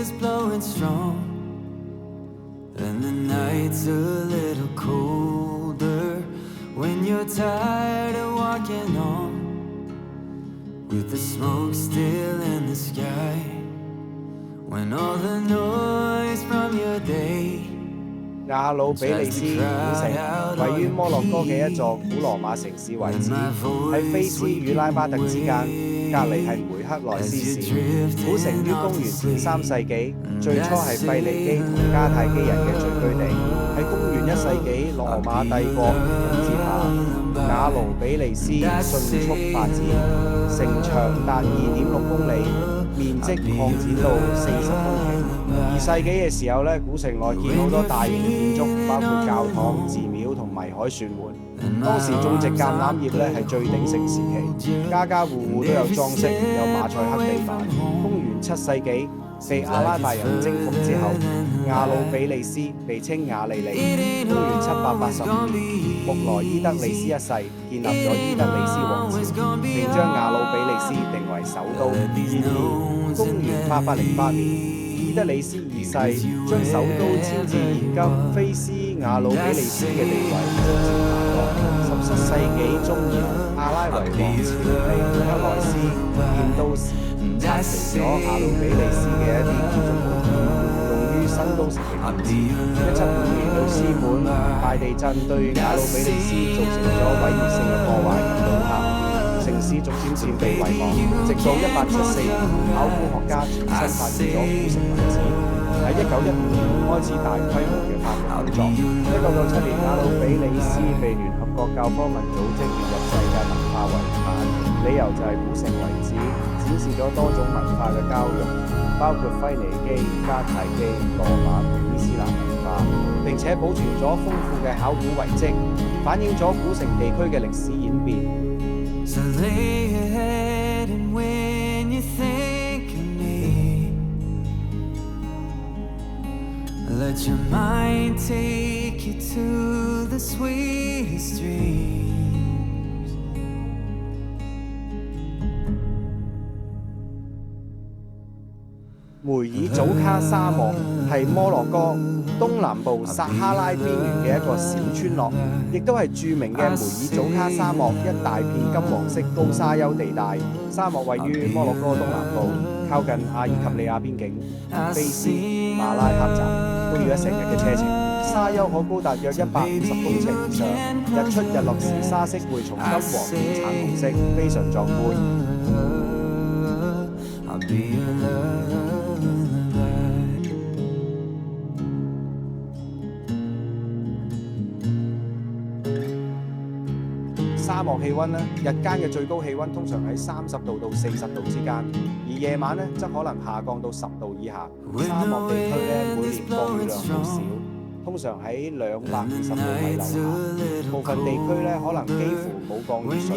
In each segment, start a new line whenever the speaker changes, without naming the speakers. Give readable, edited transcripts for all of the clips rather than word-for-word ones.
is blowing strong, and the night's a little colder when you're tired of walking on, with the smoke still in the sky, when all the noise from your day。
亞魯比利斯古城位於摩洛哥嘅一座古羅馬城市遺址，喺菲斯與拉巴特之間，隔離係梅克萊斯市。古城於公元前3世紀，最初係腓尼基同迦太基人嘅聚居地。喺公元1世紀，羅馬帝國統治下，亞魯比利斯迅速發展，城長達2.6公里，面積擴展到40公頃。2世紀嘅時候咧，古城內建好多大型建築，包括教堂、寺廟同迷海旋門。當時種植橄欖葉咧係最鼎盛時期，家家戶戶都有裝飾，有馬賽克地板。公元7世紀被阿拉伯人征服之後，亞魯比利斯被稱亞利里。公元785年，穆萊伊德里斯一世建立咗伊德里斯王朝，並將亞魯比利斯定為首都。然而，公元808年，伊德里斯二世將首都遷至現今菲斯亞魯比利斯嘅地位，逐漸下降。17世紀中葉，阿拉維王朝喺梅克萊斯建都時，拆除咗亞魯比利斯嘅一啲建築物，用於新都城嘅建設。175年奧斯本大地震對亞魯比利斯造成咗毀滅性嘅破壞同倒塌，城市逐漸被遺忘，直到1874年，考古學家重新發現咗古城遺址。喺1915年開始大規模嘅發掘工作。1997年，亞魯比利斯被聯合國教科文組織列入世界文化遺產，理由就係古城遺址展示咗多種文化嘅交融，包括腓尼基、迦太基、羅馬同伊斯蘭文化，並且保存咗豐富嘅考古遺跡，反映咗古城地區嘅歷史演變。
So lay your head and when you think of me, let your mind take you to the sweetest dreams.
梅爾祖卡沙漠係摩洛哥東南部撒哈拉邊緣嘅一個小村落，亦都係著名嘅梅爾祖卡沙漠一大片金黃色高沙丘地帶。沙漠位於摩洛哥東南部，靠近阿爾及利亞邊境，菲斯、馬拉克站都要一成日嘅車程。沙丘可高達約150公尺以上，日出日落時沙色會從金黃變橙紅色，非常壯觀。沙漠氣温日間嘅最高氣温通常喺30度到40度之間，而夜晚則可能下降到10度以下。沙漠地區每年降雨量好少，通常喺220毫米樓下，部分地區可能幾乎冇降雨水。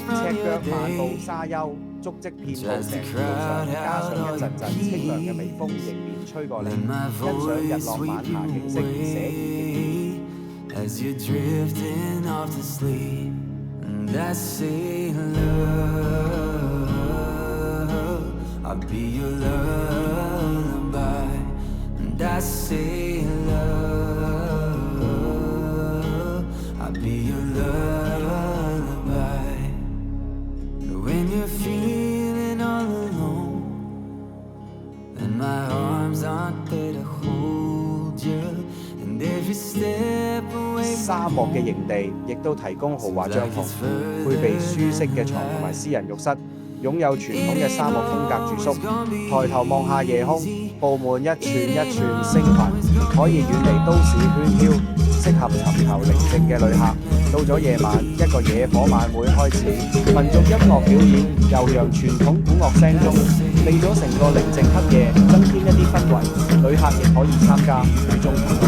赤腳漫步沙丘，足跡遍佈成條路上，加上一陣陣清涼嘅微風迎面吹過嚟，欣賞日落晚霞景色，寫意
When you're feeling all alone and my arms aren't there to hold you and every step away。
沙漠嘅營地亦都提供豪華帳篷，配備舒適嘅床同埋私人浴室，擁有傳統嘅沙漠風格住宿。抬頭望下夜空，佈滿一串一串星群，可以遠離都市喧囂，適合尋求寧靜嘅旅客。到咗夜晚，一個野火晚會開始，民族音樂表演，悠揚傳統古樂聲中，令咗成個寧靜黑夜增添一啲氛圍。旅客亦可以參加，與眾同樂。